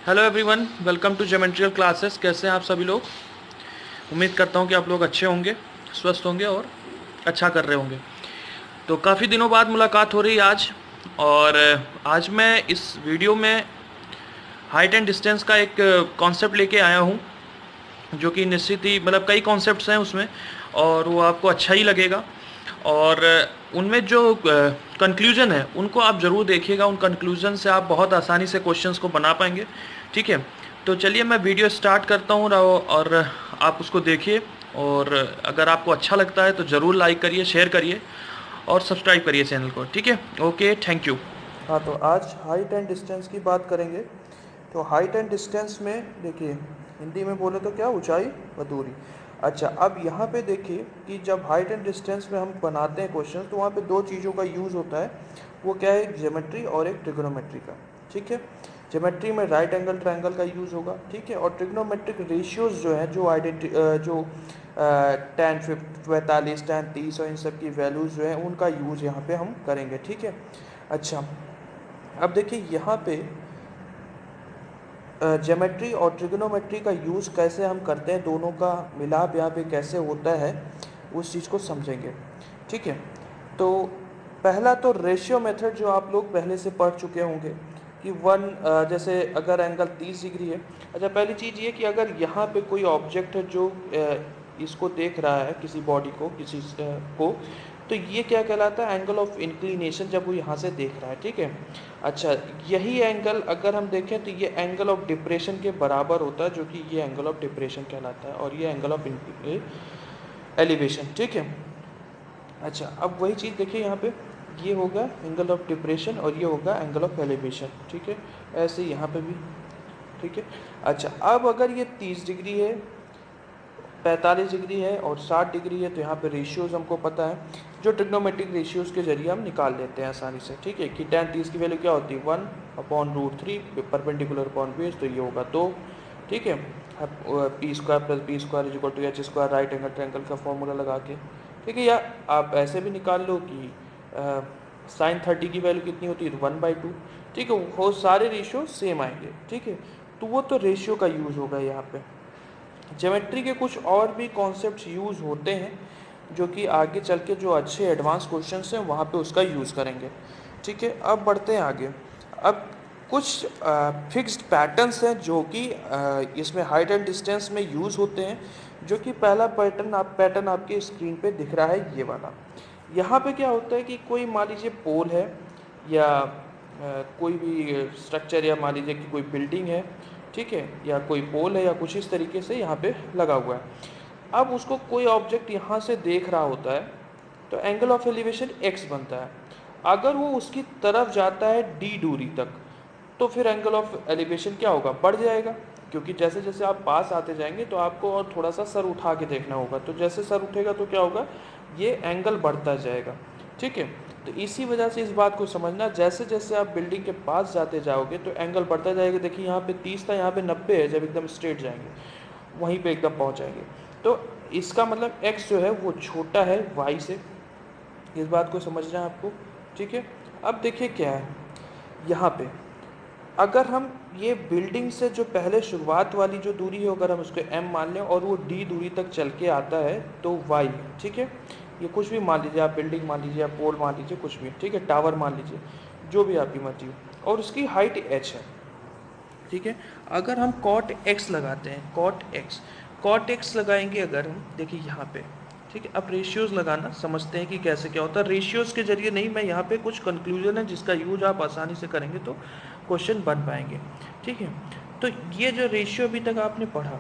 Hello everyone, welcome to geometrical classes. कैसे हैं आप सभी लोग? उम्मीद करता हूं कि आप लोग अच्छे होंगे, स्वस्थ होंगे और अच्छा कर रहे होंगे। तो काफ़ी दिनों बाद मुलाकात हो रही है आज। और आज मैं इस वीडियो में हाइट एंड डिस्टेंस का एक कॉन्सेप्ट लेके आया हूं, जो कि निश्चित ही मतलब कई कॉन्सेप्ट्स हैं उसमें और वो आपको अच्छा ही लगेगा। और उनमें जो कंक्लूजन है उनको आप ज़रूर देखिएगा। उन कंक्लूजन से आप बहुत आसानी से क्वेश्चंस को बना पाएंगे। ठीक है, तो चलिए मैं वीडियो स्टार्ट करता हूँ और आप उसको देखिए। और अगर आपको अच्छा लगता है तो ज़रूर लाइक करिए, शेयर करिए और सब्सक्राइब करिए चैनल को। ठीक है, ओके, थैंक यू। हाँ, तो आज हाइट एंड डिस्टेंस की बात करेंगे। तो हाइट एंड डिस्टेंस में देखिए, हिंदी में बोले तो क्या, ऊंचाई व दूरी। अच्छा, अब यहाँ पे देखिए कि जब हाइट एंड डिस्टेंस में हम बनाते हैं क्वेश्चन, तो वहाँ पे दो चीज़ों का यूज़ होता है। वो क्या है? एक ज्योमेट्री और एक ट्रिग्नोमेट्री का। ठीक है, ज्योमेट्री में राइट एंगल ट्रायंगल का यूज़ होगा। ठीक है, और ट्रिग्नोमेट्रिक रेशियोज़ जो है, जो tan 45, tan 30 और इन सब की वैल्यूज़ जो है उनका यूज़ यहाँ पे हम करेंगे। ठीक है, अच्छा, अब देखिए यहाँ पे ज्योमेट्री और ट्रिग्नोमेट्री का यूज़ कैसे हम करते हैं, दोनों का मिलाप यहाँ पे कैसे होता है, उस चीज़ को समझेंगे। ठीक है, तो पहला तो रेशियो मेथड जो आप लोग पहले से पढ़ चुके होंगे कि जैसे अगर एंगल 30 डिग्री है। अच्छा, पहली चीज़ ये कि अगर यहाँ पे कोई ऑब्जेक्ट है जो इसको देख रहा है, किसी बॉडी को, को, तो ये क्या कहलाता है? एंगल ऑफ इंक्लिनेशन, जब वो यहाँ से देख रहा है। ठीक है, अच्छा, यही एंगल अगर हम देखें तो ये एंगल ऑफ डिप्रेशन के बराबर होता है, जो कि ये एंगल ऑफ डिप्रेशन कहलाता है, और ये एंगल ऑफ एलिवेशन। ठीक है, अच्छा, अब वही चीज़ देखिए यहाँ पे, ये होगा एंगल ऑफ डिप्रेशन और ये होगा एंगल ऑफ एलिवेशन। ठीक है, ऐसे ही यहाँ पे भी। ठीक है, अच्छा, अब अगर ये 30 डिग्री है, 45 डिग्री है और 60 डिग्री है, तो यहाँ पे रेशियोज़ हमको पता है, जो ट्रिग्नोमेट्रिक रेशियोज़ के जरिए हम निकाल लेते हैं आसानी से। ठीक है, कि tan 30 की वैल्यू क्या होती है? 1/√3 परपेंडिकुलर अपॉन बेस, तो ये होगा 2। ठीक है, अब p² + b² = h², right angle triangle का फॉर्मूला लगा के। ठीक है, या आप ऐसे भी निकाल लो कि sin 30 की वैल्यू कितनी होती है? तो 1/2। ठीक है, वो सारे रेशियो सेम आएंगे। ठीक है, तो वो तो रेशियो का यूज़ होगा यहाँ पे। ज्योमेट्री के कुछ और भी कॉन्सेप्ट्स यूज़ होते हैं, जो कि आगे चल के जो अच्छे एडवांस क्वेश्चंस हैं वहाँ पे उसका यूज़ करेंगे। ठीक है, अब बढ़ते हैं आगे। अब कुछ फिक्स्ड पैटर्न्स हैं जो कि इसमें हाइट एंड डिस्टेंस में यूज़ होते हैं, जो कि पहला पैटर्न आपके स्क्रीन पे दिख रहा है, ये वाला। यहाँ पे क्या होता है कि कोई मान लीजिए पोल है, या कोई भी स्ट्रक्चर, या मान लीजिए कि कोई बिल्डिंग है। ठीक है, या कोई पोल है, या कुछ इस तरीके से यहाँ पे लगा हुआ है। अब उसको कोई ऑब्जेक्ट यहाँ से देख रहा होता है, तो एंगल ऑफ एलिवेशन x बनता है। अगर वो उसकी तरफ जाता है d दूरी तक, तो फिर एंगल ऑफ एलिवेशन क्या होगा? बढ़ जाएगा, क्योंकि जैसे जैसे आप पास आते जाएंगे तो आपको और थोड़ा सा सर उठा के देखना होगा। तो जैसे सर उठेगा तो क्या होगा? ये एंगल बढ़ता जाएगा। ठीक है, तो इसी वजह से इस बात को समझना, जैसे जैसे आप बिल्डिंग के पास जाते जाओगे तो एंगल बढ़ता जाएगा। देखिए यहाँ पे 30 था, यहाँ पे 90 है। जब एकदम स्ट्रेट जाएंगे वहीं पे एकदम पहुँच जाएंगे। तो इसका मतलब x जो है वो छोटा है y से, इस बात को समझना है आपको। ठीक है, अब देखिए क्या है यहाँ पे, अगर हम ये बिल्डिंग से जो पहले शुरुआत वाली जो दूरी है, अगर हम उसको m मान लें और वो d दूरी तक चल के आता है, तो y है। ठीक है, ये कुछ भी मान लीजिए, आप बिल्डिंग मान लीजिए, आप पोल मान लीजिए, कुछ भी। ठीक है, टावर मान लीजिए, जो भी आपकी मर्जी हो, और उसकी हाइट h है। ठीक है, अगर हम cot x लगाते हैं, cot x लगाएंगे अगर हम, देखिए यहाँ पे। ठीक है, अब रेशियोज़ लगाना समझते हैं कि कैसे क्या होता है। रेशियोज़ के जरिए नहीं, मैं यहाँ पे कुछ कंक्लूजन है जिसका यूज आप आसानी से करेंगे तो क्वेश्चन बन पाएंगे। ठीक है, तो ये जो रेशियो अभी तक आपने पढ़ा,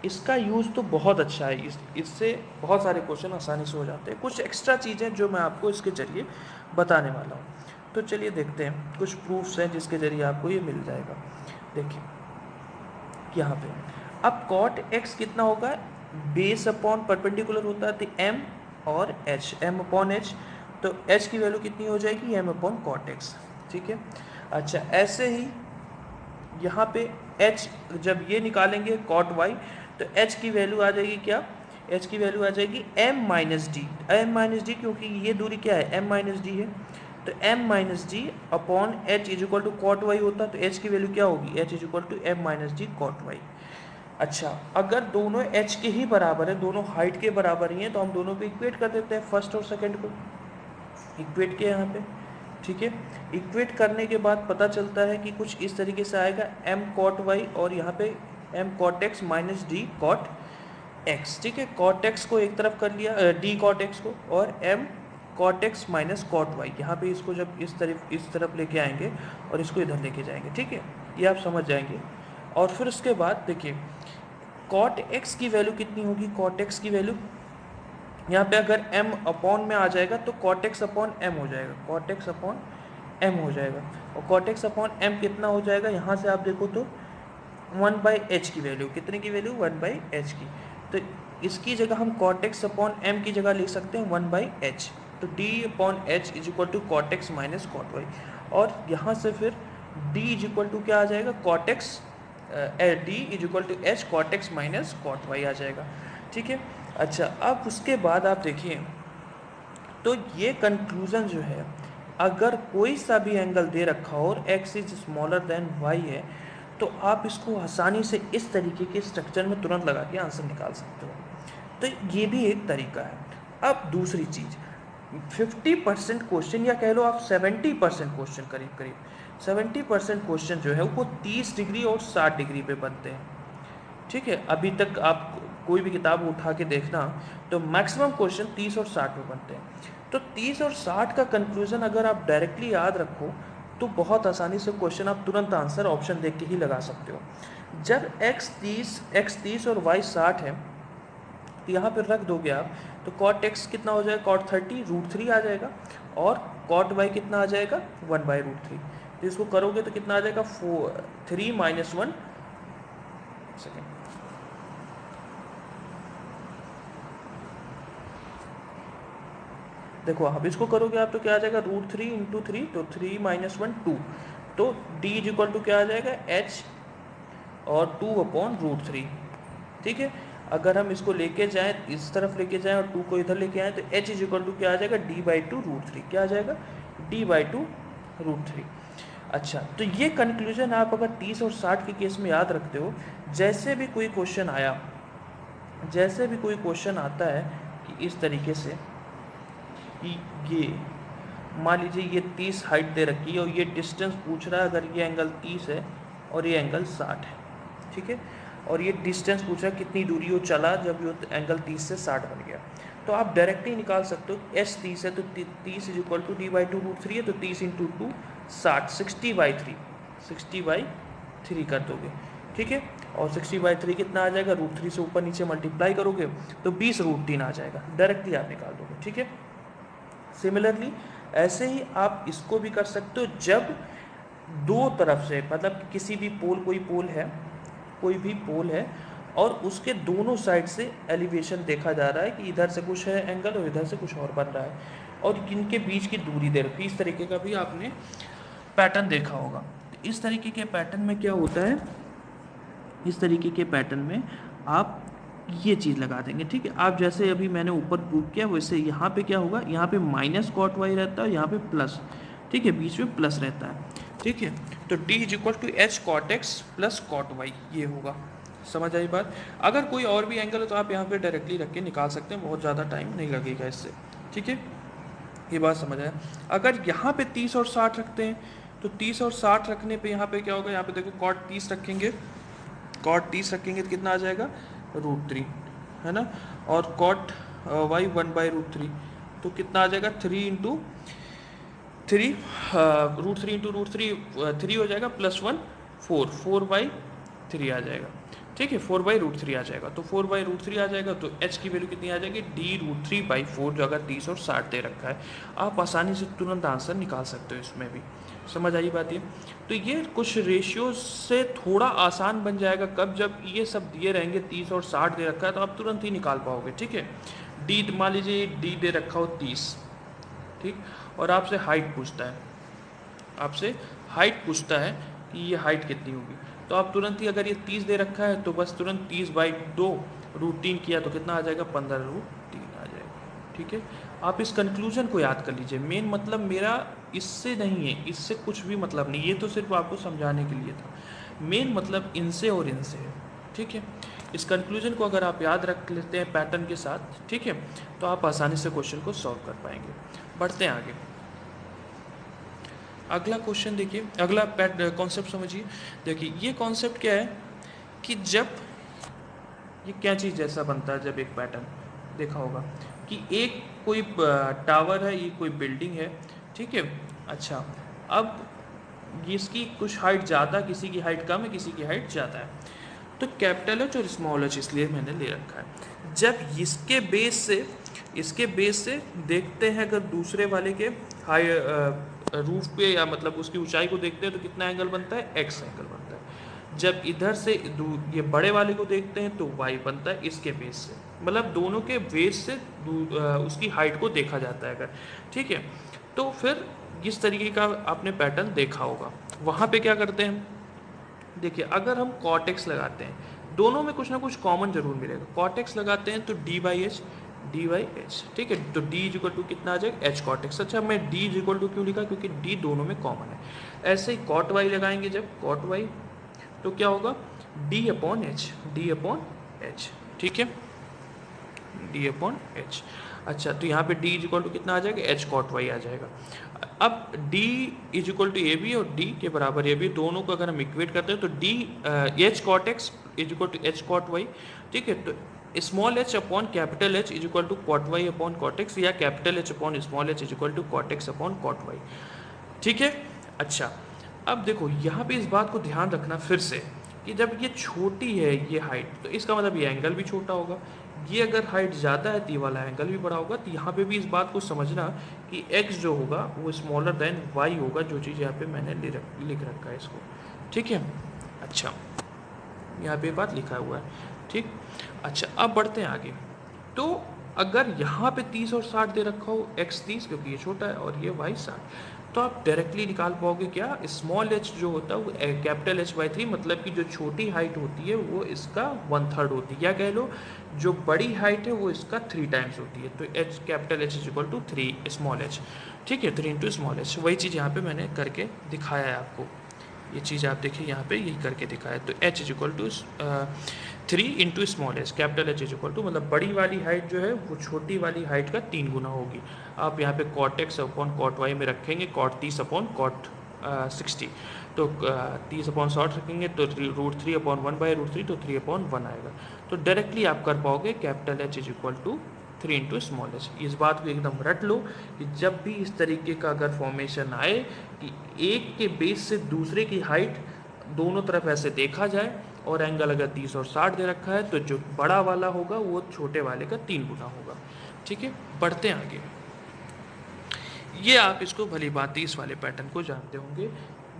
इसका यूज़ तो बहुत अच्छा है। इससे बहुत सारे क्वेश्चन आसानी से हो जाते हैं। कुछ एक्स्ट्रा चीज़ें जो मैं आपको इसके जरिए बताने वाला हूँ, तो चलिए देखते हैं। कुछ प्रूफ्स हैं जिसके जरिए आपको ये मिल जाएगा। देखिए यहाँ पे, अब cot x कितना होगा? बेस अपॉन परपेंडिकुलर होता है, तो m और h, m/h, तो h की वैल्यू कितनी हो जाएगी? m/cot x। ठीक है, अच्छा, ऐसे ही यहाँ पे h जब ये निकालेंगे cot y, तो h की वैल्यू आ जाएगी क्या? h की वैल्यू आ जाएगी m - d, क्योंकि ये दूरी क्या है? m - d है। तो m minus d upon h is equal to cot y होता, तो h की वैल्यू क्या होगी, h is equal to m minus d cot y. अच्छा, अगर दोनों h के ही बराबर है, दोनों हाइट के बराबर ही हैं, तो हम दोनों को इक्वेट कर देते हैं, फर्स्ट और सेकंड को इक्वेट किया यहाँ पे। ठीक है, इक्वेट करने के बाद पता चलता है कि कुछ इस तरीके से आएगा m कॉट वाई और यहाँ पे m cot x minus d cot x. ठीक है, कॉट एक्स को एक तरफ कर लिया, डी कॉट एक्स को, और m cot x minus cot y, यहाँ पे इसको जब इस तरफ लेके आएंगे और इसको इधर लेके जाएंगे। ठीक है, ये आप समझ जाएंगे। और फिर उसके बाद देखिए कॉट एक्स की वैल्यू कितनी होगी, कॉट एक्स की वैल्यू यहाँ पे अगर m अपॉन में आ जाएगा तो कॉट एक्स अपॉन एम हो जाएगा, कॉट एक्स अपॉन एम हो जाएगा। और कॉट एक्स अपॉन एम कितना हो जाएगा, यहाँ से आप देखो तो 1/h की वैल्यू, कितने की वैल्यू, 1/h की। तो इसकी जगह हम कॉट एक्स अपॉन एम की जगह लिख सकते हैं 1/h। तो d upon h is equal to cot x minus cot Y. और यहाँ से फिर d इज इक्वल टू क्या आ जाएगा, cot X, d is equal to H cot x minus cot Y आ जाएगा। ठीक है, अच्छा अब उसके बाद आप देखिए तो ये कंक्लूजन जो है, अगर कोई सा भी एंगल दे रखा हो और x is smaller than y है, तो आप इसको आसानी से इस तरीके के स्ट्रक्चर में तुरंत लगा के आंसर निकाल सकते हो। तो ये भी एक तरीका है। अब दूसरी चीज़, 50% क्वेश्चन या कह लो आप 70% क्वेश्चन, करीब करीब 70% क्वेश्चन जो है वो 30 डिग्री और 60 डिग्री पे बनते हैं। ठीक है, अभी तक आप कोई भी किताब उठा के देखना तो मैक्सिमम क्वेश्चन 30 और 60 में बनते हैं। तो 30 और 60 का कंक्लूजन अगर आप डायरेक्टली याद रखो तो बहुत आसानी से क्वेश्चन आप तुरंत आंसर ऑप्शन देख के ही लगा सकते हो। जब x 30 और y 60 है तो यहाँ पर रख दोगे आप, तो cot x कितना हो जाएगा, cot 30 √3 आ जाएगा, और cot y कितना आ जाएगा, 1/√3। तो इसको करोगे तो कितना आ जाएगा, 3 - 1 सेकेंड, देखो आप इसको करोगे आप तो क्या आ जाएगा, √3 × 3, तो 3 - 1 2। तो d इज इक्वल टू क्या आ जाएगा, h और 2/√3। ठीक है, अगर हम इसको लेके जाएं, इस तरफ लेके जाएं और 2 को इधर लेके आएँ, तो h इज इक्वल टू क्या आ जाएगा, d/2√3। क्या आ जाएगा, d/2√3। अच्छा, तो ये कंक्लूजन आप अगर 30 और 60 के केस में याद रखते हो, जैसे भी कोई क्वेश्चन आया, जैसे भी कोई क्वेश्चन आता है कि इस तरीके से कि ये मान लीजिए ये 30 हाइट दे रखी है और ये डिस्टेंस पूछ रहा है, अगर ये एंगल 30 है और ये एंगल 60 है। ठीक है, और ये डिस्टेंस पूछ रहा है कितनी दूरी वो चला जब ये एंगल 30 से 60 बन गया। तो आप डायरेक्टली निकाल सकते हो, h 30 है तो 30 इज इक्वल टू d/2√3 है, तो 30 × 2 60, 60/3 कर दोगे। ठीक है, और 60/3 कितना आ जाएगा, √3 से ऊपर नीचे मल्टीप्लाई करोगे तो 20√3 आ जाएगा, डायरेक्टली आप निकाल दोगे। ठीक है, सिमिलरली ऐसे ही आप इसको भी कर सकते हो, जब दो तरफ से, मतलब किसी भी पोल, कोई भी पोल है और उसके दोनों साइड से एलिवेशन देखा जा रहा है कि इधर से कुछ है एंगल और इधर से कुछ और बन रहा है, और इनके बीच की दूरी दे रखी, इस तरीके का भी आपने पैटर्न देखा होगा। तो इस तरीके के पैटर्न में क्या होता है, इस तरीके के पैटर्न में आप ये चीज़ लगा देंगे। ठीक है, आप जैसे अभी मैंने ऊपर प्रूव किया वैसे यहाँ पे क्या होगा, यहाँ पे माइनस कॉट वाई रहता है, यहाँ पे प्लस। ठीक है, बीच में प्लस रहता है। ठीक है, तो d is equal to H cot x plus cot y, ये होगा। समझ आई बात। अगर कोई और भी एंगल है तो आप यहाँ पे डायरेक्टली रख के निकाल सकते हैं, बहुत ज़्यादा टाइम नहीं लगेगा इससे। ठीक है, ये बात समझ आया। अगर यहाँ पे 30 और 60 रखते हैं तो 30 और 60 रखने पे यहाँ पे क्या होगा, यहाँ पे देखो कॉट 30 रखेंगे, कॉट 30 रखेंगे तो कितना आ जाएगा, √3, है ना, और कॉट वाई 1/√3, तो कितना आ जाएगा, 3 × 3, √3 × √3 3 हो जाएगा, +1 4/3 आ जाएगा। ठीक है, 4/√3 आ जाएगा, तो 4/√3 आ जाएगा, तो h की वैल्यू कितनी आ जाएगी, d√3/4, जो अगर 30 और 60 दे रखा है। आप आसानी से तुरंत आंसर निकाल सकते हो इसमें भी। समझ आई बात ये। तो ये कुछ रेशियोज से थोड़ा आसान बन जाएगा, कब, जब ये सब दिए रहेंगे, 30 और 60 दे रखा है तो आप तुरंत ही निकाल पाओगे। ठीक है, d मान लीजिए d दे रखा हो 30, ठीक, और आपसे हाइट पूछता है कि ये हाइट कितनी होगी, तो आप तुरंत ही, अगर ये 30 दे रखा है तो बस तुरंत 30/2 √3 किया तो कितना आ जाएगा, 15√3 आ जाएगा। ठीक है, आप इस कंक्लूजन को याद कर लीजिए। मेन मतलब मेरा इससे नहीं है, इससे कुछ भी मतलब नहीं, ये तो सिर्फ आपको समझाने के लिए था। मेन मतलब इनसे और इनसे है, ठीक है। इस कंक्लूजन को अगर आप याद रख लेते हैं पैटर्न के साथ, ठीक है, तो आप आसानी से क्वेश्चन को सॉल्व कर पाएंगे। बढ़ते हैं आगे। अगला क्वेश्चन देखिए, अगला कॉन्सेप्ट समझिए। देखिए ये कॉन्सेप्ट क्या है कि जब ये क्या चीज़ जैसा बनता है, जब एक पैटर्न देखा होगा कि एक कोई टावर है, ये कोई बिल्डिंग है, ठीक है। अच्छा, अब इसकी कुछ हाइट ज़्यादा, किसी की हाइट कम है, किसी की हाइट ज़्यादा है, तो कैपिटल एच और स्मॉल एच इसलिए मैंने ले रखा है। जब इसके बेस से देखते हैं, अगर दूसरे वाले के हाई रूफ पे या मतलब उसकी ऊंचाई को देखते हैं तो कितना एंगल बनता है, एक्स एंगल बनता है। जब इधर से ये बड़े वाले को देखते हैं तो वाई बनता है इसके बेस से, मतलब दोनों के बेस से उसकी हाइट को देखा जाता है अगर, ठीक है। तो फिर इस तरीके का आपने पैटर्न देखा होगा। वहाँ पे क्या करते हैं, देखिए अगर हम कॉट एक्स लगाते हैं, दोनों में कुछ ना कुछ कॉमन जरूर मिलेगा। कॉट एक्स लगाते हैं तो डी बाई एच, ठीक है, तो डी इज इक्वल टू कितना आ जाएगा, एच कॉट एक्स। अच्छा, मैं डी इज इक्वल टू क्यों लिखा, क्योंकि डी दोनों में कॉमन है। ऐसे ही कॉट वाई लगाएंगे, जब कॉट वाई तो क्या होगा, डी अपॉन एच, ठीक है, डी अपॉन एच। अच्छा, तो यहाँ पे d इज इक्वल टू कितना आ जाएगा, एच कॉट वाई आ जाएगा। अब d is equal to A B और d के बराबर ए बी, दोनों को अगर हम इक्वेट करते हैं तो d H cot X is equal to H cot Y, ठीक है। तो small H upon capital H is equal to cot Y upon cot X, या capital H upon small H is equal to cot x upon cot Y, ठीक है। अच्छा, अब देखो यहाँ पे इस बात को ध्यान रखना फिर से कि जब ये छोटी है ये हाइट, तो इसका मतलब ये एंगल भी छोटा होगा। ये अगर हाइट ज़्यादा है तो ये वाला एंगल भी बड़ा होगा। तो यहाँ पे भी इस बात को समझना कि x जो होगा वो स्मॉलर देन y होगा, जो चीज़ यहाँ पे मैंने लिख रखा है इसको, ठीक है। अच्छा, यहाँ पे बात लिखा हुआ है, ठीक। अच्छा, अब बढ़ते हैं आगे। तो अगर यहाँ पे 30 और 60 दे रखा हो, x 30 क्योंकि ये छोटा है और ये y 60, तो आप डायरेक्टली निकाल पाओगे क्या, स्मॉल h जो होता है वो कैपिटल H बाई 3, मतलब कि जो छोटी हाइट होती है वो इसका 1/3 होती है, या कह लो जो बड़ी हाइट है वो इसका 3 टाइम्स होती है। तो h capital H is equal to 3 small h, ठीक है, 3 इंटू स्मॉल h। वही चीज़ यहाँ पे मैंने करके दिखाया है आपको, ये चीज़ आप देखिए यहाँ पे यही करके दिखाया। तो h is equal to 3 into small h, capital H is equal to, मतलब बड़ी वाली हाइट जो है वो छोटी वाली हाइट का 3 गुना होगी। आप यहाँ पे cot x upon cot y में रखेंगे कॉट 30 अपॉन कॉट 60, तो 30 अपॉन 60 रखेंगे तो √3 अपॉन 1 बाई √3, तो 3 अपॉन 1 आएगा। तो डायरेक्टली आप कर पाओगे capital H is equal to 3 into small h. इस बात को एकदम रट लो कि जब भी इस तरीके का अगर फॉर्मेशन आए कि एक के बेस से दूसरे की हाइट दोनों तरफ ऐसे देखा जाए और एंगल अगर 30 और 60 दे रखा है, तो जो बड़ा वाला होगा वो छोटे वाले का 3 गुना होगा, ठीक है। बढ़ते हैं आगे। ये आप इसको भली भांति इस वाले पैटर्न को जानते होंगे।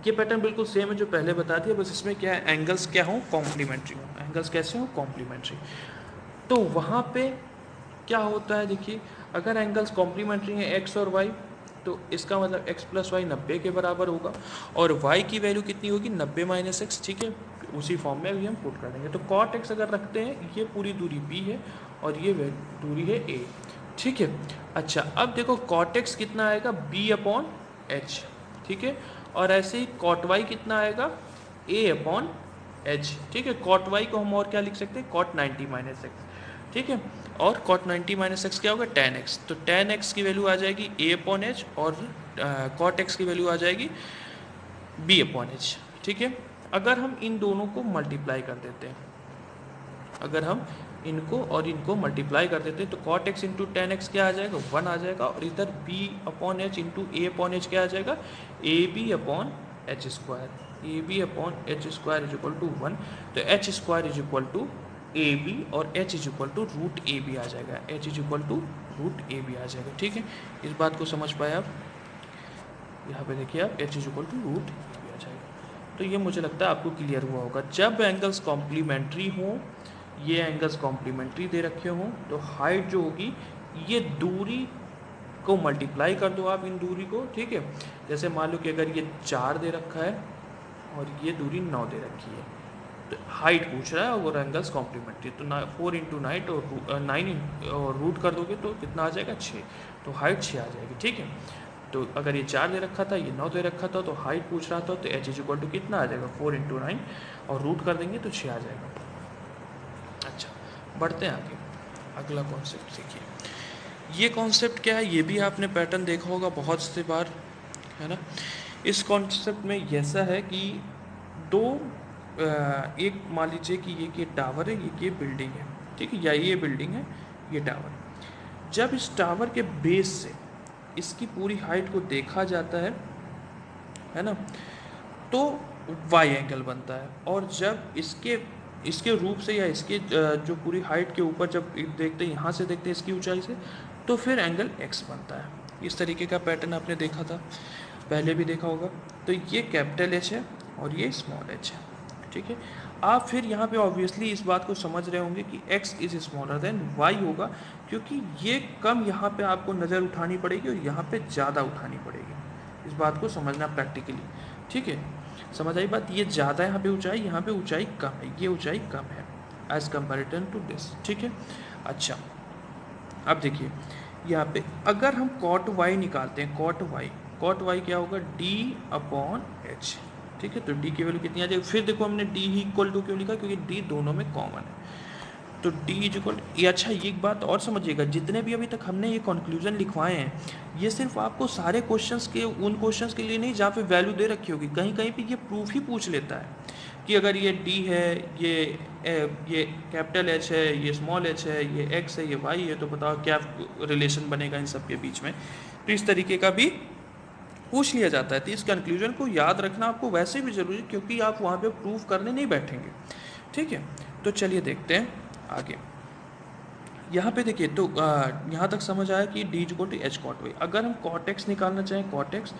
ये पैटर्न बिल्कुल सेम है जो पहले बता दिया, बस इसमें क्या है, एंगल्स क्या हों, कॉम्प्लीमेंट्री हों। एंगल्स कैसे हों, कॉम्प्लीमेंट्री। तो वहाँ पे क्या होता है, देखिए अगर एंगल्स कॉम्प्लीमेंट्री हैं एक्स और वाई, तो इसका मतलब x प्लस वाई 90 के बराबर होगा, और y की वैल्यू कितनी होगी, 90 माइनस एक्स, ठीक है। उसी फॉर्म में अभी हम पुट कर देंगे। तो कॉट एक्स अगर रखते हैं, ये पूरी दूरी b है और ये दूरी है a, ठीक है। अच्छा, अब देखो कॉट एक्स कितना आएगा, b अपॉन एच, ठीक है। और ऐसे ही कॉट वाई कितना आएगा, a अपॉन एच, ठीक है। कॉट वाई को हम और क्या लिख सकते हैं, कॉट 90 माइनस एक्स, ठीक है। और कॉट 90 माइनस एक्स क्या होगा, tan x। तो tan x की वैल्यू आ जाएगी a अपॉन एच, और कॉट x की वैल्यू आ जाएगी b अपॉन एच, ठीक है। अगर हम इन दोनों को मल्टीप्लाई कर देते हैं, अगर हम इनको और इनको मल्टीप्लाई कर देते हैं, तो cot x into tan X क्या आ जाएगा, 1 आ जाएगा। और इधर b upon H into A upon H क्या आ जाएगा, A B upon H square, A B upon H square is equal to 1। तो H square is equal to A B, और h is equal to root A B आ जाएगा, h is equal to root A B आ जाएगा, ठीक है। इस बात को समझ पाए आप, यहाँ पे देखिए आप, h is equal to root A B आ जाएगा। तो ये मुझे लगता है आपको क्लियर हुआ होगा। जब एंगल्स कॉम्प्लीमेंट्री हों, ये एंगल्स कॉम्प्लीमेंट्री दे रखे हों, तो हाइट जो होगी, ये दूरी को मल्टीप्लाई कर दो आप इन दूरी को, ठीक है। जैसे मान लो कि अगर ये 4 दे रखा है और ये दूरी 9 दे रखी है, तो हाइट पूछ रहा है और एंगल्स कॉम्प्लीमेंट्री, तो 4 इंटू नाइट और 9 और रूट कर दोगे तो कितना आ जाएगा 6, तो हाइट 6 आ जाएगी। ठीक है, तो अगर ये 4 दे रखा था, ये 9 दे रखा था, तो हाइट पूछ रहा था, तो एच इज इक्वल टू कितना आ जाएगा 4 इंटू 9 और रूट कर देंगे तो 6 आ जाएगा। अच्छा, बढ़ते हैं आगे, अगला कॉन्सेप्ट देखिए। ये कॉन्सेप्ट क्या है, ये भी आपने पैटर्न देखा होगा बहुत से बार, है ना। इस कॉन्सेप्ट में ऐसा है कि दो एक मान लीजिए कि ये टावर है, ये बिल्डिंग है, ठीक है, या ये बिल्डिंग है, ये टावर। जब इस टावर के बेस से इसकी पूरी हाइट को देखा जाता है ना, तो वाई एंगल बनता है, और जब इसके रूप से या इसके जो पूरी हाइट के ऊपर जब देखते हैं, यहाँ से देखते हैं इसकी ऊंचाई से, तो फिर एंगल एक्स बनता है। इस तरीके का पैटर्न आपने देखा था, पहले भी देखा होगा। तो ये कैपिटल एच है और ये स्मॉल एच है, ठीक है। आप फिर यहाँ पे ऑब्वियसली इस बात को समझ रहे होंगे कि x is smaller than y होगा, क्योंकि ये कम यहाँ पे आपको नज़र उठानी पड़ेगी और यहाँ पे ज़्यादा उठानी पड़ेगी। इस बात को समझना प्रैक्टिकली, ठीक है। समझ आई बात, ये ज़्यादा यहाँ पे ऊंचाई, यहाँ पे ऊंचाई कम है, ये ऊंचाई कम है एज कम्पेरेटिव टू दिस, ठीक है। अच्छा, अब देखिए यहाँ पे अगर हम कॉट y निकालते हैं, कॉट y क्या होगा, d/h, ठीक है। तो d की वैल्यू कितनी आ जाएगी, फिर देखो हमने d ही इक्वल टू क्यों लिखा, क्योंकि d दोनों में कॉमन है, तो d इज इक्वल। ये अच्छा, ये एक बात और समझिएगा, जितने भी अभी तक हमने ये कंक्लूजन लिखवाए हैं, ये सिर्फ आपको सारे क्वेश्चंस के, उन क्वेश्चंस के लिए नहीं जहाँ पे वैल्यू दे रखी होगी, कहीं कहीं पे ये प्रूफ ही पूछ लेता है कि अगर ये d है, ये कैपिटल H है, ये स्मॉल h है, ये x है, ये y है, तो बताओ क्या रिलेशन बनेगा इन सब के बीच में। तो इस तरीके का भी पूछ लिया जाता है। तो इस कंक्लूजन को याद रखना आपको वैसे भी ज़रूरी, क्योंकि आप वहाँ पे प्रूफ करने नहीं बैठेंगे, ठीक है। तो चलिए देखते हैं आगे। यहाँ पे देखिए, तो यहाँ तक समझ आया कि d equal to H cot y. अगर हम कॉट एक्स निकालना चाहें, कॉट एक्स,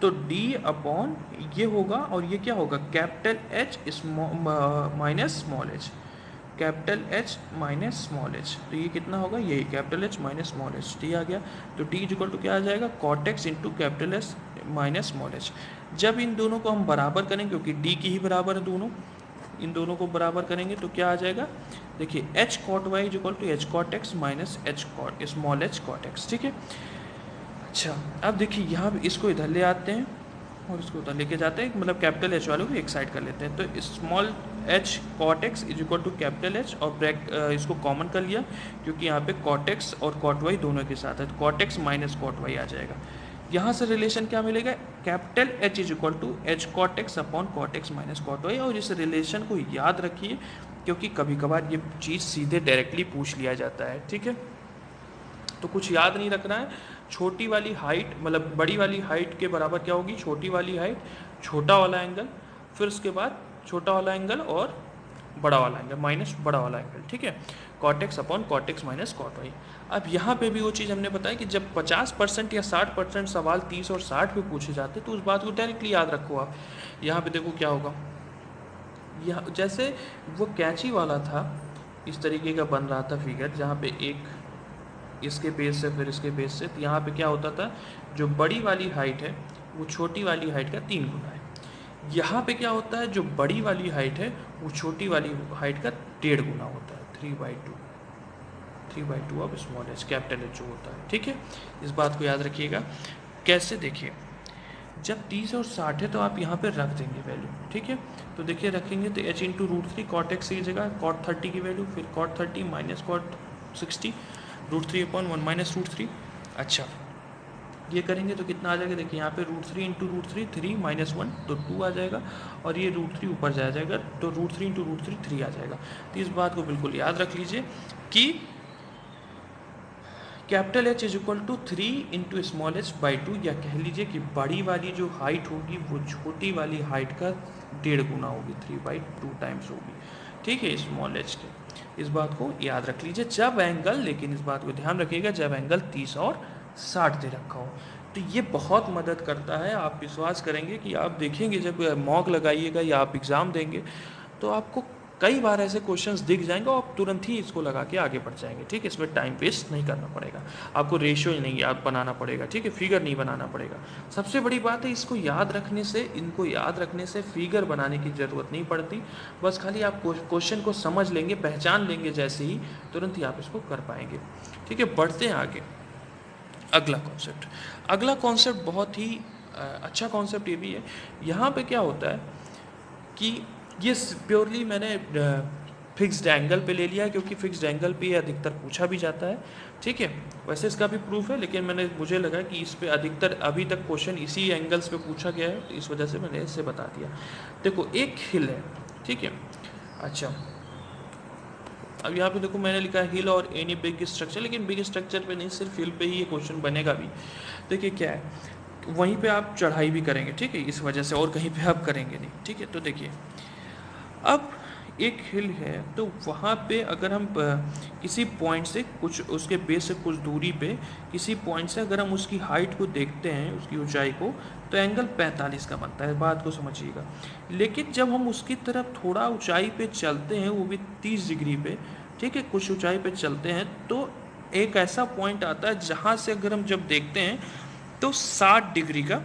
तो d/, ये होगा, और ये क्या होगा, capital H minus small h, capital H minus small h, तो ये कितना होगा, यही capital H minus small h, D आ गया। तो d इक्वल टू क्या आ जाएगा, cot X into capital H minus small h। जब इन दोनों को हम बराबर करेंगे, क्योंकि d की ही बराबर है दोनों, इन दोनों को बराबर करेंगे तो क्या आ जाएगा, देखिए h cot y is equal to H cot x minus h cot small h cot x, ठीक है। अच्छा, अब देखिए यहाँ पे इसको इधर ले आते हैं और इसको उधर लेके जाते हैं, मतलब कैपिटल H वालों को एक साइड कर लेते हैं। तो small h cot X is equal to capital H, और इसको कॉमन कर लिया, क्योंकि यहाँ पे कॉट एक्स और कॉट वाई दोनों के साथ है, तो cot x minus cot Y आ जाएगा। यहाँ से रिलेशन क्या मिलेगा, capital H is equal to H cot x upon cot x minus cot Y. और इस रिलेशन को याद रखिए, क्योंकि कभी कभार ये चीज़ सीधे डायरेक्टली पूछ लिया जाता है, ठीक है। तो कुछ याद नहीं रखना है, छोटी वाली हाइट मतलब बड़ी वाली हाइट के बराबर क्या होगी, छोटी वाली हाइट छोटा वाला एंगल, फिर उसके बाद छोटा वाला एंगल और बड़ा वाला एंगल माइनस बड़ा वाला एंगल, ठीक है। Cot x upon cot x minus cot y. अब यहाँ पे भी वो चीज़ हमने बताई कि जब 50% या 60% सवाल 30 और 60 पे पूछे जाते, तो उस बात को डायरेक्टली याद रखो आप। यहाँ पे देखो क्या होगा, यह जैसे वो कैंची वाला था, इस तरीके का बन रहा था फिगर, जहाँ पे एक इसके बेस से फिर इसके बेस से, तो यहाँ पे क्या होता था, जो बड़ी वाली हाइट है वो छोटी वाली हाइट का 3 गुना है। यहाँ पे क्या होता है, जो बड़ी वाली हाइट है वो छोटी वाली हाइट का 1.5 गुना होता है, 3/2 of small h, capital H जो होता है, ठीक है। इस बात को याद रखिएगा। कैसे, देखिए जब 30 और 60 है तो आप यहाँ पे रख देंगे वैल्यू, ठीक है। तो देखिए रखेंगे तो h इंटू √3 कॉट एक्स की जगह कॉट 30 की वैल्यू, फिर कॉट 30 माइनस कॉट 60 √3/1 माइनस √3। अच्छा, ये करेंगे तो कितना आ जाएगा, देखिए यहाँ पे √3 इंटू √3 3 माइनस 1 तो 2 आ जाएगा, और ये √3 ऊपर जाया जाएगा, तो √3 इंटू √3 3 आ जाएगा। तो इस बात को बिल्कुल याद रख लीजिए कि capital H is equal to 3 into small h by 2, या कह लीजिए कि बड़ी वाली जो हाइट होगी वो छोटी वाली हाइट का 1.5 गुना होगी, 3/2 टाइम्स होगी, ठीक है, स्मॉल h के। इस बात को याद रख लीजिए जब एंगल, लेकिन इस बात को ध्यान रखिएगा जब एंगल 30 और 60 दे रखा हो, तो ये बहुत मदद करता है। आप विश्वास करेंगे कि आप देखेंगे जब मॉक लगाइएगा या आप एग्ज़ाम देंगे, तो आपको कई बार ऐसे क्वेश्चंस दिख जाएंगे और आप तुरंत ही इसको लगा के आगे बढ़ जाएंगे, ठीक है। इसमें टाइम वेस्ट नहीं करना पड़ेगा, आपको रेशियो नहीं याद बनाना पड़ेगा, ठीक है, फिगर नहीं बनाना पड़ेगा। सबसे बड़ी बात है इसको याद रखने से, इनको याद रखने से फिगर बनाने की ज़रूरत नहीं पड़ती, बस खाली आप क्वेश्चन को समझ लेंगे, पहचान लेंगे जैसे ही, तुरंत ही आप इसको कर पाएंगे, ठीक है। बढ़ते हैं आगे। अगला कॉन्सेप्ट बहुत ही अच्छा कॉन्सेप्ट ये भी है। यहाँ पे क्या होता है कि ये प्योरली मैंने फिक्स्ड एंगल पे ले लिया है, क्योंकि फिक्स्ड एंगल पे अधिकतर पूछा भी जाता है, ठीक है। वैसे इसका भी प्रूफ है, लेकिन मुझे लगा कि इस पे अधिकतर अभी तक क्वेश्चन इसी एंगल्स पे पूछा गया है, तो इस वजह से मैंने इसे बता दिया। देखो एक हिल है, ठीक है। अच्छा, अब यहाँ पे देखो मैंने लिखा है हिल और एनी बिग स्ट्रक्चर, लेकिन बिग स्ट्रक्चर पे नहीं, सिर्फ हिल पे ही ये क्वेश्चन बनेगा भी। देखिए क्या है, वहीं पे आप चढ़ाई भी करेंगे, ठीक है, इस वजह से, और कहीं पे आप करेंगे नहीं, ठीक है। तो देखिए अब एक हिल है, तो वहाँ पे अगर हम किसी पॉइंट से कुछ, उसके बेस से कुछ दूरी पे किसी पॉइंट से अगर हम उसकी हाइट को देखते हैं, उसकी ऊंचाई को, तो एंगल 45 का बनता है, बात को समझिएगा। लेकिन जब हम उसकी तरफ थोड़ा ऊंचाई पे चलते हैं, वो भी 30 डिग्री पे, ठीक है, कुछ ऊंचाई पे चलते हैं, तो एक ऐसा पॉइंट आता है जहाँ से अगर हम जब देखते हैं तो 60 डिग्री का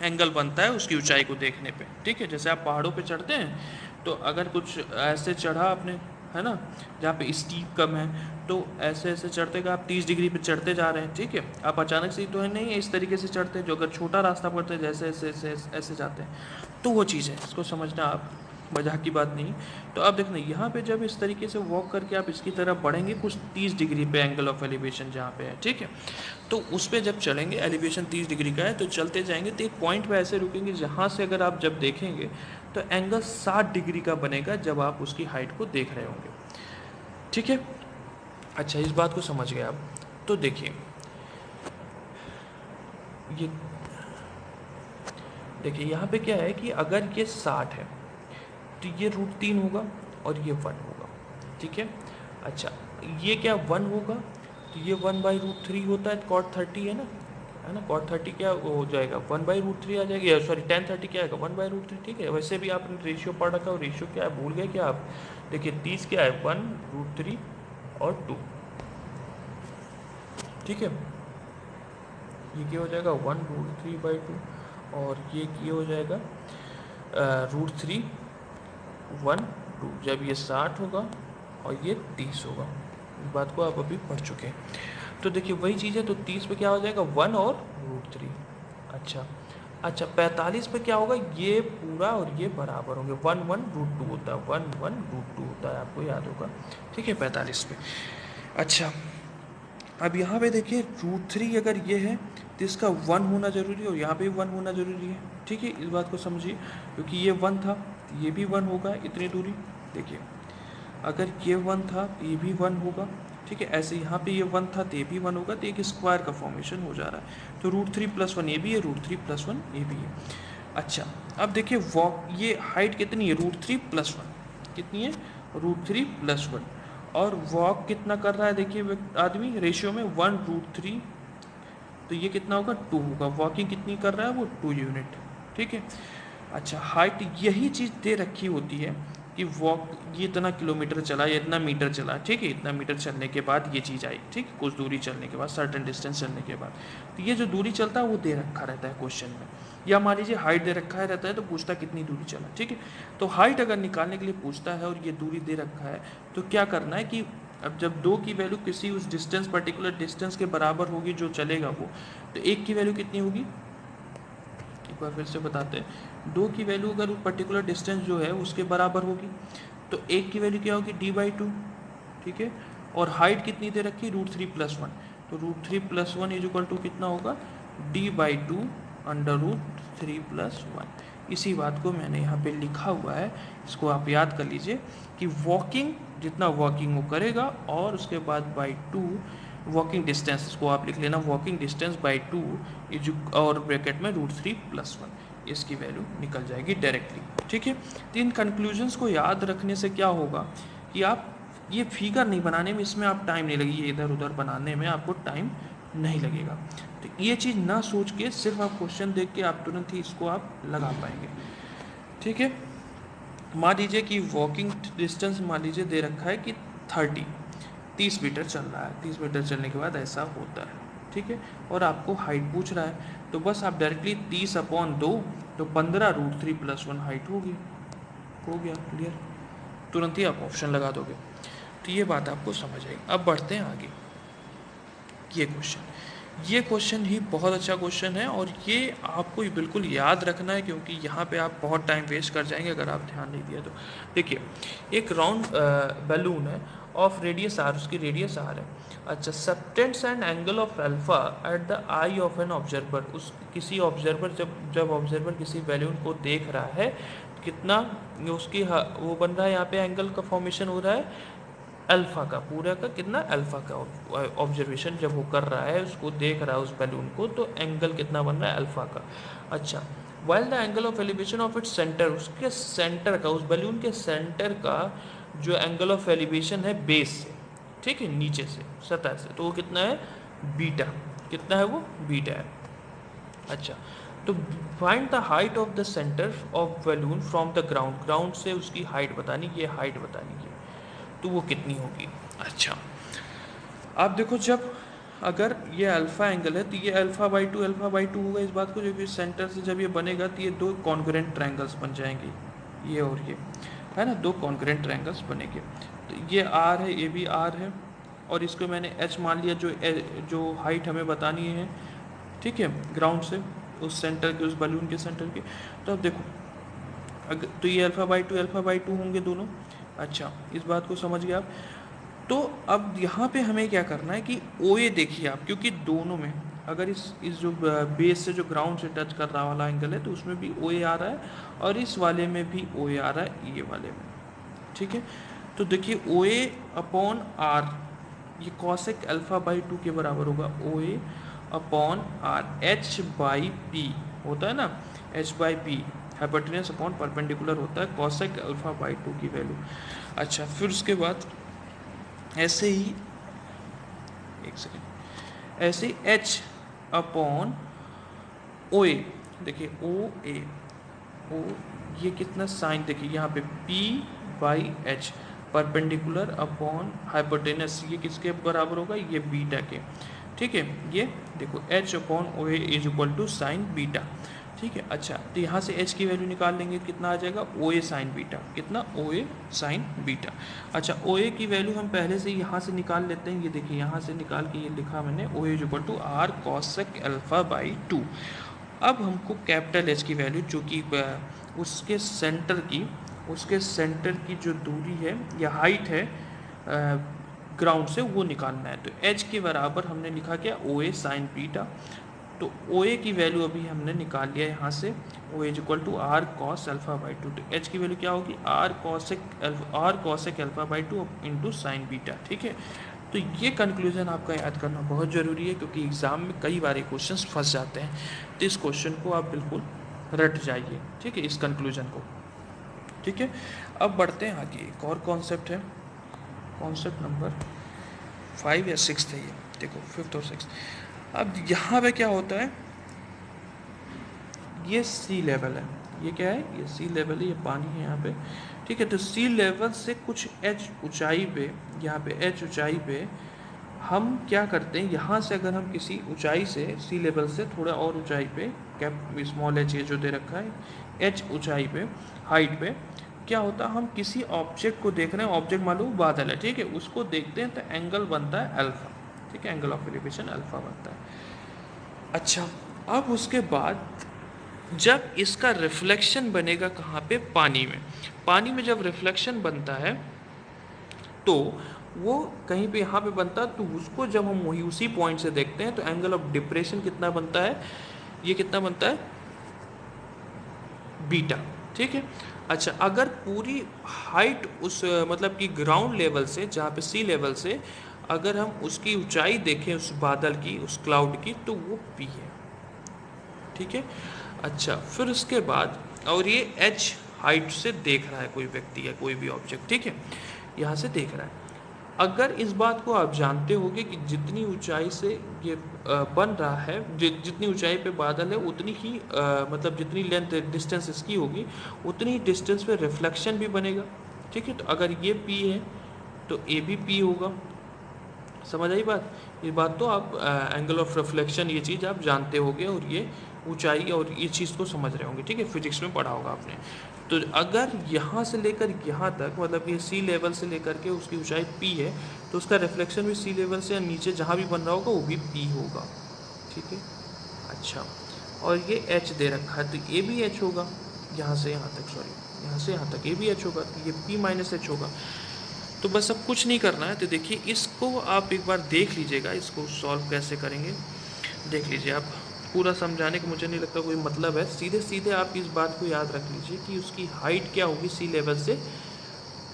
एंगल बनता है उसकी ऊंचाई को देखने पे, ठीक है। जैसे आप पहाड़ों पे चढ़ते हैं, तो अगर कुछ ऐसे चढ़ा आपने, है ना, जहाँ पे स्टीप कम है, तो ऐसे ऐसे चढ़ते का आप 30 डिग्री पे चढ़ते जा रहे हैं, ठीक है। आप अचानक से ही तो है नहीं है इस तरीके से चढ़ते हैं, जो अगर छोटा रास्ता पड़ता है जैसे ऐसे ऐसे ऐसे जाते हैं, तो वो चीज़ है, इसको समझना आप, मजाक की बात नहीं। तो अब देखना यहाँ पे जब इस तरीके से वॉक करके आप इसकी तरफ बढ़ेंगे, कुछ 30 डिग्री पे एंगल ऑफ एलिवेशन जहाँ पे है, ठीक है, तो उस पर जब चलेंगे, एलिवेशन 30 डिग्री का है, तो चलते जाएंगे, तो एक पॉइंट पे ऐसे रुकेंगे जहाँ से अगर आप जब देखेंगे तो एंगल 60 डिग्री का बनेगा जब आप उसकी हाइट को देख रहे होंगे, ठीक है। अच्छा, इस बात को समझ गए आप। तो देखिए ये, देखिए यहाँ पे क्या है कि अगर ये 60 है तो ये √3 होगा और ये 1 होगा, ठीक है। अच्छा, ये क्या 1 होगा, तो ये 1/√3 होता है, cot 30 है ना, cot 30 क्या हो जाएगा, 1/√3 आ जाएगा, सॉरी tan 30 क्या आएगा, 1/√3, ठीक है। वैसे भी आपने रेशियो पढ़ रखा है, रेशियो क्या है भूल गए क्या आप। देखिए 30 क्या है, 1√3 और 2, ठीक है। ये क्या हो जाएगा 1√3/2, और ये हो जाएगा √3 1 2, जब ये 60 होगा और ये 30 होगा, इस बात को आप अभी पढ़ चुके हैं। तो देखिए वही चीज़ है, तो 30 पे क्या हो जाएगा 1 और √3। अच्छा, 45 पे क्या होगा, ये पूरा और ये बराबर होंगे, 1 1 √2 होता है, 1 1 √2 होता है, आपको याद होगा, ठीक है, 45 पे। अच्छा, अब यहाँ पे देखिए √3 अगर ये है तो इसका 1 होना ज़रूरी है, और यहाँ पे भी 1 होना ज़रूरी है, ठीक है। इस बात को समझिए, क्योंकि ये 1 था तो ये भी 1 होगा, इतनी दूरी। देखिए अगर ये 1 था तो ये भी 1 होगा, ठीक है। ऐसे यहाँ पे ये 1 था तो ये भी 1 होगा, तो एक स्क्वायर का फॉर्मेशन हो जा रहा है। तो √3 + 1 ये भी है, √3 + 1 ये भी है। अच्छा, अब देखिए वॉक, ये हाइट कितनी है, √3 + 1 कितनी है, √3 + 1, और वॉक कितना कर रहा है, देखिए आदमी रेशियो में 1√3, तो ये कितना होगा 2 होगा। वॉकिंग कितनी कर रहा है वो 2 यूनिट, ठीक है। अच्छा, हाइट यही चीज़ दे रखी होती है कि वॉक ये इतना किलोमीटर चला या इतना मीटर चला, ठीक है, इतना मीटर चलने के बाद ये चीज़ आई, ठीक है, कुछ दूरी चलने के बाद, सर्टेन डिस्टेंस चलने के बाद, तो ये जो दूरी चलता है वो दे रखा रहता है क्वेश्चन में। या मान लीजिए हाइट दे रखा है रहता है, तो पूछता कितनी दूरी चला, ठीक है। तो हाइट अगर निकालने के लिए पूछता है और ये दूरी दे रखा है, तो क्या करना है कि अब जब 2 की वैल्यू किसी उस डिस्टेंस, पर्टिकुलर डिस्टेंस के बराबर होगी जो चलेगा वो, तो 1 की वैल्यू कितनी होगी, एक बार फिर से बताते हैं। 2 की वैल्यू अगर पर्टिकुलर डिस्टेंस जो है उसके बराबर होगी, तो 1 की वैल्यू क्या होगी, d/2, ठीक है। और हाइट कितनी दे रखी, √3 + 1, तो √3 + 1 = कितना होगा, d/2 √3 + 1। इसी बात को मैंने यहाँ पे लिखा हुआ है, इसको आप याद कर लीजिए कि वॉकिंग, जितना वॉकिंग वो करेगा, और उसके बाद /2 वॉकिंग डिस्टेंस, इसको आप लिख लेना, वॉकिंग डिस्टेंस /2 और ब्रैकेट में √3 + 1, इसकी वैल्यू निकल जाएगी डायरेक्टली, ठीक है। तो इन कंक्लूजन्स को याद रखने से क्या होगा कि आप ये फिगर नहीं बनाने में, इसमें आप टाइम नहीं लगेगी, इधर उधर बनाने में आपको टाइम नहीं लगेगा। तो ये चीज़ ना सोच के सिर्फ आप क्वेश्चन देख के आप तुरंत ही इसको आप लगा पाएंगे, ठीक है। मान लीजिए कि वॉकिंग डिस्टेंस मान लीजिए दे रखा है कि 30 मीटर चल रहा है, 30 मीटर चलने के बाद ऐसा होता है, ठीक है। और आपको हाइट पूछ रहा है, तो बस आप डायरेक्टली 30/2 तो 15√3+1 हाइट होगी, हो गया क्लियर, तुरंत ही आप ऑप्शन लगा दोगे। तो ये बात आपको समझ आएगी। अब बढ़ते हैं आगे। ये क्वेश्चन ही बहुत अच्छा क्वेश्चन है और ये आपको बिल्कुल याद रखना है, क्योंकि यहाँ पे आप बहुत टाइम वेस्ट कर जाएंगे अगर आप ध्यान नहीं दिया तो। देखिए, एक राउंड बैलून है ऑफ रेडियस आर, उसकी रेडियस आर है। अच्छा, subtends and angle of alpha at the I of an observer, उस किसी ऑब्जर्वर जब ऑब्जर्वर किसी बैलून को देख रहा है, कितना उसकी वो बन रहा है, यहाँ पे एंगल का फॉर्मेशन हो रहा है अल्फा का, पूरा का कितना अल्फा का। ऑब्जर्वेशन जब वो कर रहा है, उसको देख रहा है उस बैलून को, तो एंगल कितना बन रहा है अल्फा का। अच्छा, while the angle of elevation of its centre, उसके सेंटर का, उस बैलून के सेंटर का जो एंगल ऑफ एलिवेशन है बेस से, ठीक है, नीचे से, सतह से, तो वो कितना है बीटा, कितना है वो बीटा है। अच्छा, तो find the height of the centre of balloon from the ground, ground से उसकी हाइट बतानी, ये हाइट बतानी है, तो वो कितनी होगी। अच्छा, आप देखो, जब अगर ये अल्फ़ा एंगल है तो ये अल्फ़ा/2 होगा, इस बात को, जो कि सेंटर से जब ये बनेगा तो ये दो कॉन्ग्रुएंट ट्रायंगल्स बन जाएंगे, ये और ये, है ना, दो कॉन्ग्रुएंट ट्रायंगल्स बनेंगे। तो ये आर है, ये भी आर है, और इसको मैंने एच मान लिया, जो हाइट हमें बतानी है, ठीक है, ग्राउंड से उस सेंटर के, उस बलून के सेंटर के। तो अब देखो, अगर तो ये अल्फ़ा/2 होंगे दोनों। अच्छा, इस बात को समझ गए आप। तो अब यहाँ पे हमें क्या करना है कि OA देखिए आप, क्योंकि दोनों में अगर इस जो बेस से जो ग्राउंड से टच कर रहा वाला एंगल है, तो उसमें भी OA आ रहा है, और इस वाले में भी OA आ रहा है, ये वाले में, ठीक है। तो देखिए OA/R, ये कॉसेक अल्फ़ा/2 के बराबर होगा, OA/R, H/P होता है ना, H/P हाइपोटेनस अपॉन परपेंडिकुलर होता है कॉसेक अल्फ़ा/2 की वैल्यू। अच्छा, फिर उसके बाद ऐसे ही, एक सेकेंड, ऐसे ही H/OA, देखिए O ये कितना साइन, देखिए यहाँ पे P/H परपेंडिकुलर अपॉन हाइपोटेनस, ये किसके बराबर होगा, ये बीटा के, ठीक है। ये देखो H/OA is equal to sine beta, ठीक है। अच्छा, तो यहाँ से H की वैल्यू निकाल लेंगे, कितना आ जाएगा OA साइन बीटा, कितना OA साइन बीटा। अच्छा, OA की वैल्यू हम पहले से यहाँ से निकाल लेते हैं, ये देखिए यहाँ से निकाल के ये लिखा मैंने, OA is equal to R cosec alpha. अब हमको कैपिटल H की वैल्यू, जो कि उसके सेंटर की जो दूरी है या हाइट है ग्राउंड से, वो निकालना है। तो H के बराबर हमने लिखा क्या, OA साइन बीटा। तो OA की वैल्यू अभी हमने निकाल लिया यहाँ से, OA is equal to R cos alpha. तो H की वैल्यू क्या होगी, R cosec alpha into sine beta, ठीक है। तो ये कंक्लूजन आपका याद करना बहुत ज़रूरी है, क्योंकि एग्ज़ाम में कई बार क्वेश्चन फंस जाते हैं। तो इस क्वेश्चन को आप बिल्कुल रट जाइए, ठीक है, इस कंक्लूजन को, ठीक है। अब बढ़ते हैं आगे, एक और कॉन्सेप्ट है, कॉन्सेप्ट नंबर 5 या 6 है ये, देखो 5th और 6th। अब यहाँ पे क्या होता है, ये सी लेवल है, ये क्या है, ये सी लेवल है, ये पानी है यहाँ पे, ठीक है। तो सी लेवल से कुछ h ऊंचाई पे, यहाँ पे h ऊंचाई पे हम क्या करते हैं, यहाँ से अगर हम किसी ऊंचाई से, सी लेवल से थोड़ा और ऊंचाई पे, कैप स्मॉल h ये जो दे रखा है, h ऊंचाई पे, हाइट पे, क्या होता है, हम किसी ऑब्जेक्ट को देख रहे हैं, ऑब्जेक्ट मान लो बादल है, ठीक है, उसको देखते हैं, तो एंगल बनता है अल्फ़ा, ठीक है, एंगल ऑफ एलिवेशन अल्फ़ा बनता है। अच्छा, अब उसके बाद जब इसका रिफ्लेक्शन बनेगा कहाँ पे, पानी में, पानी में जब रिफ्लेक्शन बनता है तो वो कहीं पे यहाँ पे बनता है, तो उसको जब हम वही उसी पॉइंट से देखते हैं, तो एंगल ऑफ डिप्रेशन कितना बनता है, ये कितना बनता है, बीटा, ठीक है। अच्छा, अगर पूरी हाइट उस मतलब कि ग्राउंड लेवल से, जहाँ पे सी लेवल से अगर हम उसकी ऊंचाई देखें उस बादल की, उस क्लाउड की, तो वो P है, ठीक है। अच्छा, फिर उसके बाद, और ये H हाइट से देख रहा है कोई व्यक्ति या कोई भी ऑब्जेक्ट, ठीक है, यहाँ से देख रहा है। अगर इस बात को आप जानते होगे कि जितनी ऊंचाई से ये बन रहा है, जितनी ऊंचाई पे बादल है उतनी ही मतलब जितनी लेंथ डिस्टेंस इसकी होगी उतनी ही डिस्टेंस पे रिफ्लेक्शन भी बनेगा। ठीक है, तो अगर ये P है तो ए भी P होगा। समझ आई बात? ये बात तो आप एंगल ऑफ रिफ्लेक्शन ये चीज़ आप जानते होगे और ये ऊंचाई और ये चीज़ को समझ रहे होंगे। ठीक है, फिजिक्स में पढ़ा होगा आपने। तो अगर यहाँ से लेकर यहाँ तक मतलब ये सी लेवल से लेकर के उसकी ऊंचाई P है तो उसका रिफ्लेक्शन भी सी लेवल से नीचे जहाँ भी बन रहा होगा वो भी P होगा। ठीक है, अच्छा, और ये H दे रखा है तो ये भी H होगा। यहाँ से यहाँ तक, सॉरी यहाँ से यहाँ तक ये भी H होगा, तो ये P माइनस H होगा। तो बस अब कुछ नहीं करना है। तो देखिए इसको आप एक बार देख लीजिएगा, इसको सॉल्व कैसे करेंगे देख लीजिए आप। पूरा समझाने का मुझे नहीं लगता कोई मतलब है, सीधे सीधे आप इस बात को याद रख लीजिए कि उसकी हाइट क्या होगी सी लेवल से,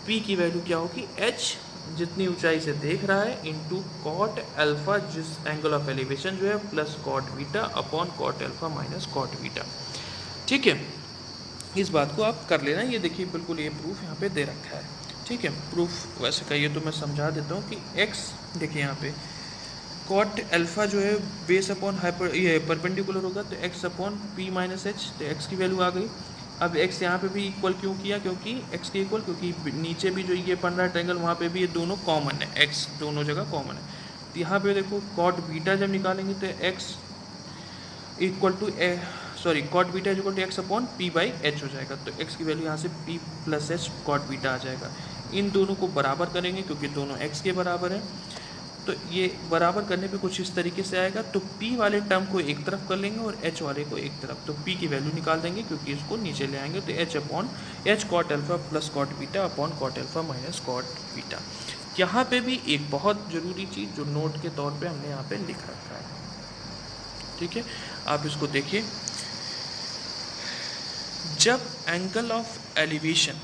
P की वैल्यू क्या होगी, H जितनी ऊंचाई से देख रहा है इंटू कॉट अल्फा जिस एंगल ऑफ एलिवेशन जो है plus cot beta upon cot alpha minus cot beta. ठीक है, इस बात को आप कर लेना। ये देखिए बिल्कुल ये प्रूफ यहाँ पे दे रखा है। ठीक है, प्रूफ वैसे कहिए तो मैं समझा देता हूँ कि x देखिए यहाँ पे कॉट अल्फा जो है बेस अपॉन हाइपर ये परपेंडिकुलर होगा तो x upon P minus H, तो x की वैल्यू आ गई। अब x यहाँ पे भी इक्वल क्यों किया, क्योंकि x के इक्वल, क्योंकि नीचे भी जो ये बन रहा है ट्रायंगल वहाँ पे भी ये दोनों कॉमन है, x दोनों जगह कॉमन है। तो यहाँ पे देखो कॉट बीटा जब निकालेंगे तो x equal to sorry cot beta equal to X upon P by H हो जाएगा। तो x की वैल्यू यहाँ से p plus H cot beta आ जाएगा। इन दोनों को बराबर करेंगे क्योंकि दोनों x के बराबर हैं, तो ये बराबर करने पे कुछ इस तरीके से आएगा। तो p वाले टर्म को एक तरफ कर लेंगे और h वाले को एक तरफ, तो p की वैल्यू निकाल देंगे क्योंकि इसको नीचे ले आएंगे। तो h upon h cot alpha plus cot beta upon cot alpha minus cot beta. यहाँ पे भी एक बहुत ज़रूरी चीज़ जो नोट के तौर पे हमने यहाँ पे लिख रखा है। ठीक है, आप इसको देखिए, जब एंगल ऑफ एलिवेशन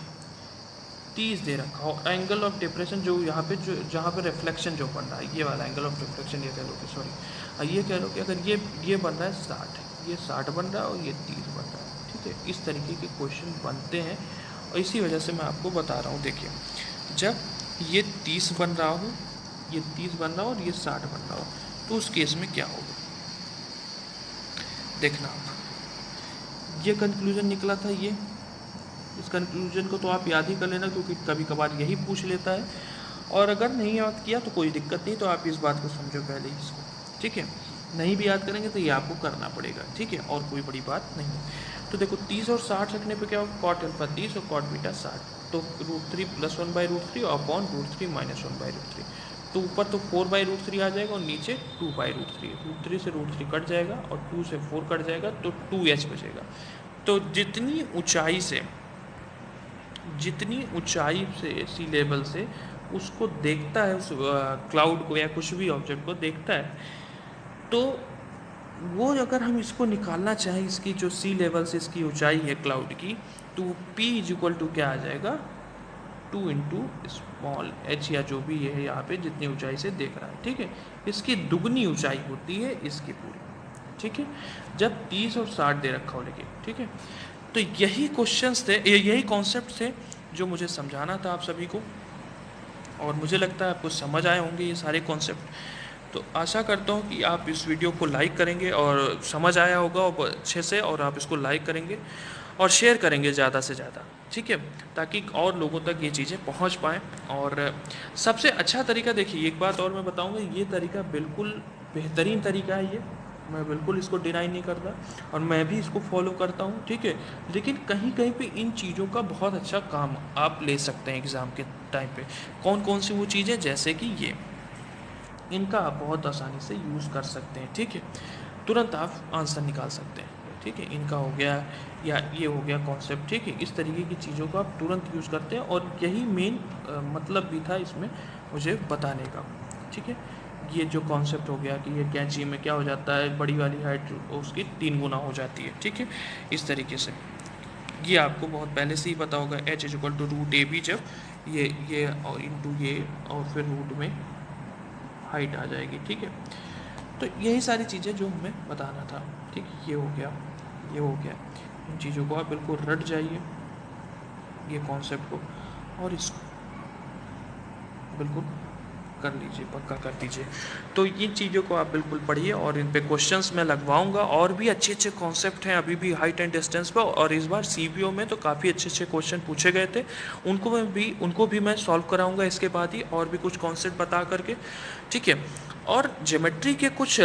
30 दे रखा हो, एंगल ऑफ डिप्रेशन जो यहाँ पे जो जहाँ पे रिफ्लेक्शन जो बन रहा है ये वाला एंगल ऑफ डिफ्लेक्शन ये कह लो कि सॉरी ये कह लो कि अगर ये बन रहा है 60, ये 60 बन रहा है और ये 30 बन रहा है। ठीक है, इस तरीके के क्वेश्चन बनते हैं और इसी वजह से मैं आपको बता रहा हूँ। देखिए जब ये 30 बन रहा हो, ये 30 बन रहा हो और ये 60 बन रहा हो तो उस केस में क्या होगा देखना आप। ये कंक्लूजन निकला था, ये इस कंक्लूजन को तो आप याद ही कर लेना क्योंकि कभी कभार यही पूछ लेता है, और अगर नहीं याद किया तो कोई दिक्कत नहीं, तो आप इस बात को समझो पहले ही इसको। ठीक है, नहीं भी याद करेंगे तो ये आपको करना पड़ेगा। ठीक है, और कोई बड़ी बात नहीं। तो देखो 30 और 60 रखने पे क्या होगा, कॉट अल्फा 30 और कॉट बीटा 60, तो √3 + 1/√3 अपॉन √3 - 1/√3। तो ऊपर तो 4/√3 आ जाएगा और नीचे 2/√3। √3 से √3 कट जाएगा और 2 से 4 कट जाएगा तो 2h बचेगा। तो जितनी ऊंचाई से सी लेवल से उसको देखता है, उस क्लाउड को या कुछ भी ऑब्जेक्ट को देखता है, तो वो अगर हम इसको निकालना चाहें, इसकी जो सी लेवल से इसकी ऊंचाई है क्लाउड की, तो p = क्या आ जाएगा, 2 × स्मॉल h या जो भी है यहाँ पे जितनी ऊंचाई से देख रहा है। ठीक है, इसकी दुगनी ऊंचाई होती है इसकी पूरी। ठीक है, जब 30 और 60 दे रखा हो लेकिन। ठीक है, तो यही क्वेश्चंस थे, यही कॉन्सेप्ट थे जो मुझे समझाना था आप सभी को, और मुझे लगता है आपको समझ आए होंगे ये सारे कॉन्सेप्ट। तो आशा करता हूँ कि आप इस वीडियो को लाइक करेंगे और समझ आया होगा और अच्छे से, और आप इसको लाइक करेंगे और शेयर करेंगे ज़्यादा से ज़्यादा। ठीक है, ताकि और लोगों तक ये चीज़ें पहुँच पाएँ। और सबसे अच्छा तरीका देखिए, एक बात और मैं बताऊँगा, ये तरीका बिल्कुल बेहतरीन तरीका है, ये मैं बिल्कुल इसको डिनाई नहीं करता और मैं भी इसको फॉलो करता हूँ। ठीक है, लेकिन कहीं कहीं पे इन चीज़ों का बहुत अच्छा काम आप ले सकते हैं एग्ज़ाम के टाइम पे। कौन कौन सी वो चीज़ें, जैसे कि ये, इनका आप बहुत आसानी से यूज़ कर सकते हैं। ठीक है, तुरंत आप आंसर निकाल सकते हैं। ठीक है, इनका हो गया या ये हो गया कॉन्सेप्ट। ठीक है, इस तरीके की चीज़ों को आप तुरंत यूज़ करते हैं और यही मेन मतलब भी था इसमें मुझे बताने का। ठीक है, ये जो कॉन्सेप्ट हो गया कि ये कैंची में क्या हो जाता है, बड़ी वाली हाइट उसकी 3 गुना हो जाती है। ठीक है, इस तरीके से ये आपको बहुत पहले से ही पता होगा, h = √ab, जब ये और इंटू ये और फिर रूट में हाइट आ जाएगी। ठीक है, तो यही सारी चीज़ें जो हमें बताना था। ठीक, ये हो गया, ये हो गया। इन चीज़ों को आप बिल्कुल रट जाइए, ये कॉन्सेप्ट को, और इसको बिल्कुल कर लीजिए, पक्का कर दीजिए। तो इन चीज़ों को आप बिल्कुल पढ़िए और इन पे क्वेश्चंस मैं लगवाऊंगा, और भी अच्छे अच्छे कॉन्सेप्ट हैं अभी भी हाइट एंड डिस्टेंस पर, और इस बार सीबीओ में तो काफ़ी अच्छे अच्छे क्वेश्चन पूछे गए थे, उनको भी मैं सॉल्व कराऊंगा इसके बाद ही, और भी कुछ कॉन्सेप्ट बता करके, ठीक है। और ज्योमेट्री के कुछ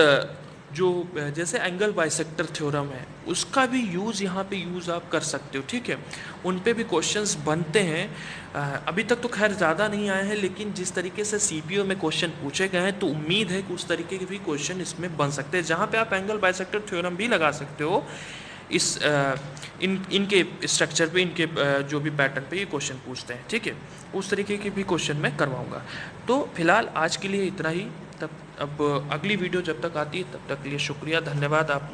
जो जैसे एंगल बाइसेक्टर थ्योरम है, उसका भी यूज़ यहाँ पे यूज़ आप कर सकते हो, ठीक है। उन पे भी क्वेश्चंस बनते हैं। अभी तक तो खैर ज़्यादा नहीं आए हैं, लेकिन जिस तरीके से सीपीओ में क्वेश्चन पूछे गए हैं तो उम्मीद है कि उस तरीके के भी क्वेश्चन इसमें बन सकते हैं, जहाँ पे आप एंगल बाइसेक्टर थ्योरम भी लगा सकते हो इस इनके स्ट्रक्चर पे, इनके जो भी पैटर्न पे ये क्वेश्चन पूछते हैं, ठीक है। उस तरीके के भी क्वेश्चन मैं करवाऊँगा। तो फिलहाल आज के लिए इतना ही। तब अब अगली वीडियो जब तक आती है तब तक के लिए शुक्रिया, धन्यवाद। आपने